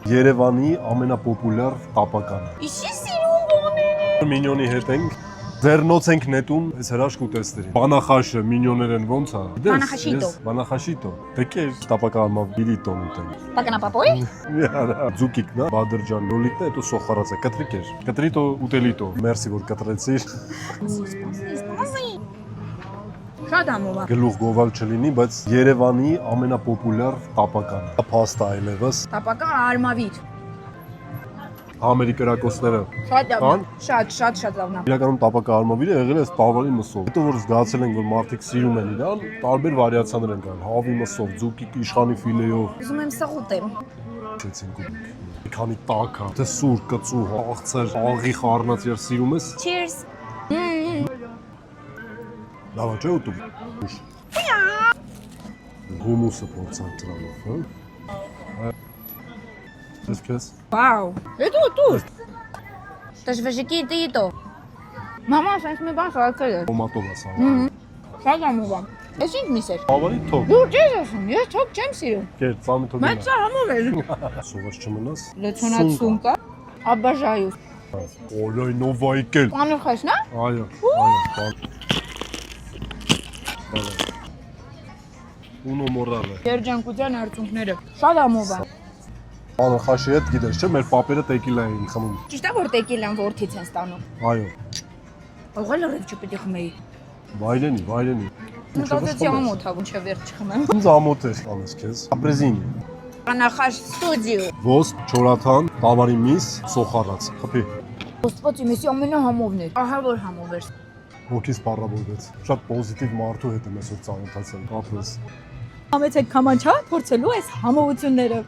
Երևանի ամենապոպուլյար տապականը։ Իշի սիրուն բաներ։ Մինյոնի հետ ենք։ Ձեռնոց ենք նետում այս հրաշք ուտեստերին։ Բանախաշը մինյոներ են ոնց է։ Բանախաշիտո։ Բանախաշիտո։ Դեկեր տապակարմա բիլիտոն ուտեն։ Պականապապոյ։ Ձուկիկն է, Բադրջան, լոլիկն է, հետո սոխարած է, կտրիկ էր։ Կտրիտո ուտելիտո։ Մերսի որ կտրեցիր։ Շատ ամովա։ Գլուխ գովալ չլինի, բայց Երևանի ամենապոպուլյար տապականը։ Փաստա այլևս։ Տապակա արմավիր։ Համերի կրակոցները։ Շատ լավն Կան։ է։ Շատ լավն է։ Իրականում տապակը արմավիրը եղել է տավարի մսով։ Հետո որ զգացել են, որ մարդիկ սիրում են իրան, տարբեր վարիացիաներ են կան՝ հավի մսով, ձուկիկ, իշխանի ֆիլեով։ Ուզում եմ սա ուտեմ։ Չեցինք ու մի քանի տակա, թե սուր, կծու, աղցեր, աղի խառնած երբ սիրում ես։ Cheers։ Լավ է, չէ՞ ուտում։ Հումուսը փորձանք դրանով, հա։ Ես քեզ։ Վաու։ Էդու դու։ Ты ж выжики ты и то. Մամա, sense մի բան շարքել է։ Տոմատով է սա։ Շատ ամովա։ Ես ինչ միսեր։ Ավարի թոք։ Դու չես ասում, ես թոք չեմ սիրում։ Կեր, ծամի թոք։ Մեծ համով է։ Սովաս չմնաս։ Լեցոնացուն կա։ Обожаю։ Օլոյ նովայկել։ Պանուր խես, նա։ Այո, այո։ Ունո մորալը։ Երջանկության արդյունքները։ Շատ ամովա։ Անը խաշի հետ գիտես, չէ՞, մեր պապերը տեկիլա էին խմում։ Ճիշտ է որ տեկիլան որդից են ստանում։ Այո։ Ողել լրիվ չպետք խմեի։ Վայրենի, վայրենի։ Մտածեցի ամոթ ա, ոչ վերջ չխմեմ։ Ինձ ամոթ է անես քեզ։ Ապրեզինի։ Կանախաշ ստուդիո։ Ոստ, չորաթան, տավարի միս, սոխարած։ Խփի։ Ոստվոցի մեսի ամենահամովն էր։ Ահա որ համով էր։ Հոգիս պարավորվեց։ Շատ պոզիտիվ մարդու հետ եմ այսօր ծանոթացել։ Ապրես։ Համեցեք կամանչա փորձելու այս համովությունները։